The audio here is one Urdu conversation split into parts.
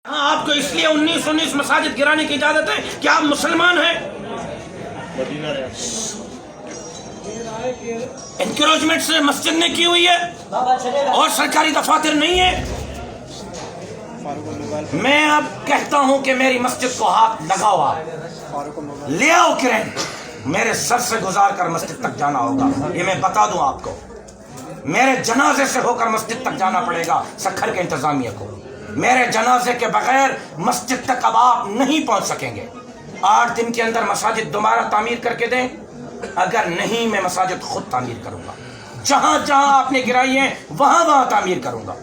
آپ کو اس لیے 19 مساجد گرانے کی اجازت ہے کہ آپ مسلمان ہیں؟ انکروچمنٹ سے مسجد نے کی ہوئی ہے اور سرکاری دفاتر نہیں ہے۔ میں اب کہتا ہوں کہ میری مسجد کو ہاتھ لگاؤ، آپ لے آؤ کرین، میرے سر سے گزار کر مسجد تک جانا ہوگا، یہ میں بتا دوں آپ کو۔ میرے جنازے سے ہو کر مسجد تک جانا پڑے گا سکھر کے انتظامیہ کو۔ میرے جنازے کے بغیر مسجد تک اب آپ نہیں پہنچ سکیں گے۔ 8 دن کے اندر مساجد دوبارہ تعمیر کر کے دیں، اگر نہیں میں مساجد خود تعمیر کروں گا، جہاں جہاں آپ نے گرائی ہیں وہاں وہاں تعمیر کروں گا۔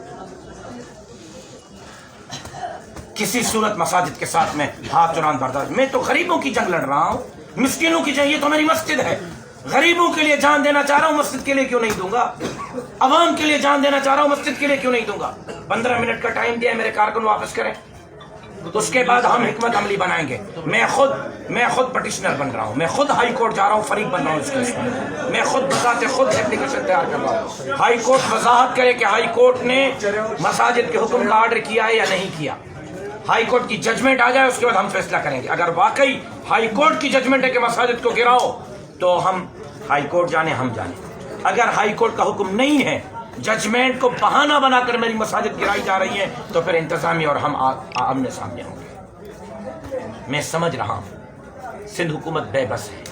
کسی صورت مساجد کے ساتھ میں ہاتھ چران برداشت، میں تو غریبوں کی جنگ لڑ رہا ہوں، مسکینوں کی جنگ، یہ تو میری مسجد ہے۔ غریبوں کے لیے جان دینا چاہ رہا ہوں، مسجد کے لیے کیوں نہیں دوں گا؟ عوام کے لیے جان دینا چاہ رہا ہوں، مسجد کے لیے کیوں نہیں دوں گا؟ 15 منٹ کا ٹائم دیا ہے، میرے کارکن واپس کریں، اس کے بعد ہم حکمت عملی بنائیں گے۔ میں خود پٹیشنر بن رہا ہوں، میں خود ہائی کورٹ جا رہا ہوں، فریق بن رہا ہوں اس کیس میں۔ میں خود بذات خود اپلیکیشن تیار کر رہا ہوں۔ ہائی کورٹ وضاحت کرے کہ ہائی کورٹ نے مساجد کے حکم کا آرڈر کیا ہے یا نہیں کیا۔ ہائی کورٹ کی ججمنٹ آ جائے، اس کے بعد ہم فیصلہ کریں گے۔ اگر واقعی ہائی کورٹ کی ججمنٹ ہے کہ مساجد کو گراؤ تو ہم ہائی کورٹ جانے، ہم جانے۔ اگر ہائی کورٹ کا حکم نہیں ہے، ججمنٹ کو بہانہ بنا کر میری مساجد گرائی جا رہی ہے، تو پھر انتظامیہ اور ہم آمنے سامنے ہوں گے۔ میں سمجھ رہا ہوں سندھ حکومت بے بس ہے،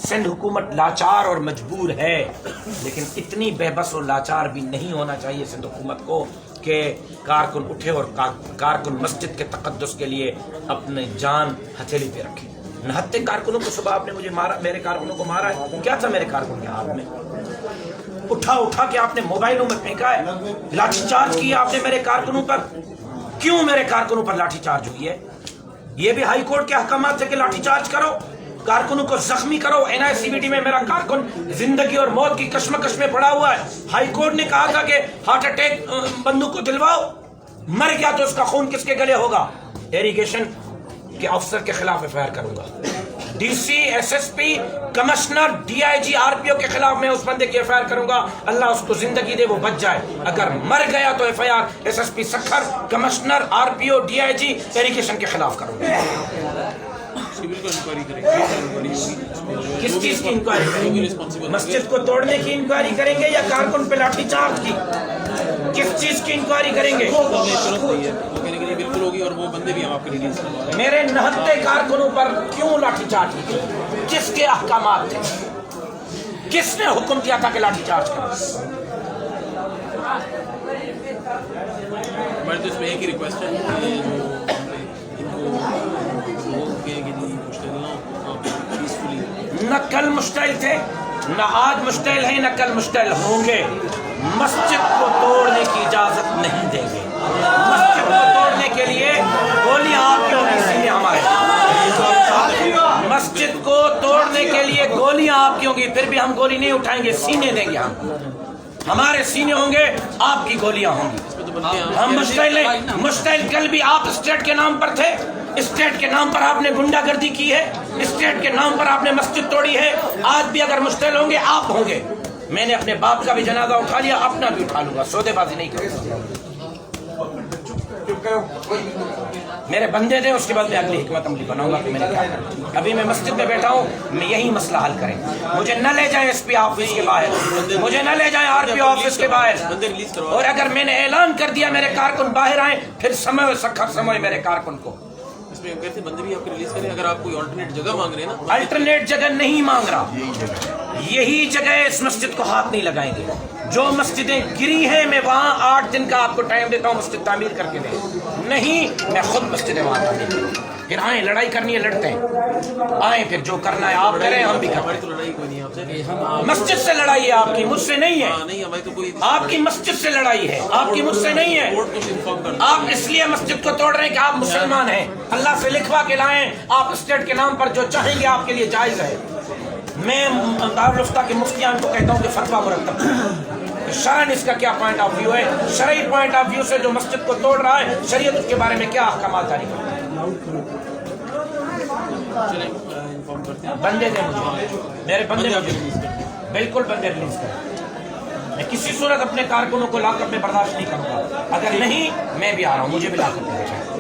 سندھ حکومت لاچار اور مجبور ہے، لیکن اتنی بے بس اور لاچار بھی نہیں ہونا چاہیے سندھ حکومت کو کہ کارکن اٹھے اور کارکن مسجد کے تقدس کے لیے اپنے جان ہتھیلی پہ رکھے۔ نہتے کارکنوں کو صبح آپ نے مجھے مارا، میرے کارکنوں کو مارا ہے، کیا تھا میرے کارکن کے ہاتھ میں؟ اٹھا کے آپ نے موبائلوں میں پھینکا ہے، لاٹھی چارج کیا آپ نے میرے کارکنوں پر۔ کیوں میرے کارکنوں پر لاٹھی چارج ہوئی ہے؟ یہ بھی ہائی کورٹ کے احکامات سے کہ لاٹھی چارج کرو، کارکنوں کو زخمی کرو۔ NICVT میں میرا کارکن زندگی اور موت کی کشمکش میں پڑا ہوا ہے۔ ہائی کورٹ نے کہا تھا کہ ہارٹ اٹیک بندوں کو دلواؤ، مر گیا تو اس کا خون کس کے گلے ہوگا؟ اریگیشن کے افسر کے خلاف FIR کروں گا، DC SSP commissioner DIG RPO کے خلاف میں اس بندے کی FIR کروں گا۔ اللہ اس کو زندگی دے، وہ بچ جائے۔ اگر مر گیا تو FIR SSP Sukkur, commissioner RPO DIG irrigation کے خلاف کروں گا۔ کس چیز کی انکوائری کریں گے؟ مسجد کو توڑنے کی انکوائری کریں گے یا کارکن پہ لاٹھی چارج کی؟ کس چیز کی انکوائری کریں گے؟ میرے نہتے کارکنوں پر کیوں لاٹھی چارج کی؟ کس کے احکامات تھے؟ کس نے حکم دیا تھا کہ لاٹھی چارج کریں؟ ہمارے تو اس میں ایک ہی ریکویسٹ ہے، نہ کل مشتعل تھے، نہ آج مشتعل ہیں، نہ کل مشتعل ہوں گے۔ مسجد کو توڑنے کی اجازت نہیں دیں گے۔ مسجد کو توڑنے کے لیے گولیاں آپ کی ہوں گی، سینے ہمارے۔ مسجد کو توڑنے کے لیے گولیاں آپ کی ہوں گی، پھر بھی ہم گولی نہیں اٹھائیں گے، سینے دیں گے ہم۔ ہمارے سینے ہوں گے، آپ کی گولیاں ہوں گی۔ ہم مشتعل ہیں، مشتعل کل بھی آپ اسٹیٹ کے نام پر تھے، اسٹیٹ کے نام پر آپ نے گنڈا گردی کی ہے، اسٹیٹ کے نام پر آپ نے مسجد توڑی ہے۔ آج بھی اگر مشتعل ہوں گے آپ ہوں گے۔ میں نے اپنے باپ کا بھی جنازہ اٹھا لیا، اپنا بھی اٹھا لوں گا، سودے بازی نہیں کروں گا۔ میرے بندے دے، اس کے بعد میں اگلی حکمت عملی بناؤں گا کہ میں نے کیا کرنا۔ ابھی میں مسجد میں بیٹھا ہوں، میں یہی مسئلہ حل کریں۔ مجھے نہ لے جائیں SP آفس کے باہر، مجھے نہ لے جائیں RPO آفس کے باہر، اور اگر میں نے اعلان کر دیا میرے کارکن باہر آئیں، پھر سمے سکھر سمے میرے کارکن کو۔ اس میں کیسے بندے بھی آپ کو ریلیز کریں؟ اگر آپ کوئی آلٹرنیٹ جگہ مانگ رہے ہیں نا، الٹرنیٹ جگہ نہیں مانگ رہا، یہی جگہ اس مسجد کو ہاتھ نہیں لگائیں گے۔ جو مسجدیں گری ہیں میں وہاں 8 دن کا آپ کو ٹائم دیتا ہوں، مسجد تعمیر کر کے دیں۔ نہیں، میں خود مسجد وہاں تعمیر کروں۔ پھر آئیں، لڑائی کرنی ہے لڑتے ہیں، آئیں پھر جو کرنا ہے آپ کریں، ہم بھی کریں۔ تو لڑائی کوئی نہیں آپ سے، مسجد سے لڑائی ہے آپ کی، مجھ سے نہیں ہے۔ نہیں ہماری تو کوئی، آپ کی مسجد سے لڑائی ہے، آپ کی مجھ سے نہیں ہے۔ کورٹ کو انفارم کر، آپ اس لیے مسجد کو توڑ رہے ہیں کہ آپ مسلمان ہیں، اللہ سے لکھوا کے لائیں، آپ اسٹیٹ کے نام پر جو چاہیں گے آپ کے لیے جائز ہے۔ میں دارالفتہ کے مفتیان کو کہتا ہوں کہ فتویٰ مرتب کریں، شرعاً اس کا کیا پوائنٹ آف ویو ہے، شرعی پوائنٹ آف ویو سے جو مسجد کو توڑ رہا ہے، شریعت اس کے بارے میں کیا احکامات جاری کرتی ہے۔ انفارم کرتے ہیں۔ بندے دیں مجھے، میرے بندے مجھے، بالکل بندے ریلیز کریں۔ میں کسی صورت اپنے کارکنوں کو لاک اپ میں برداشت نہیں کروں گا، اگر نہیں میں بھی آ رہا ہوں، مجھے بھی لاک اپ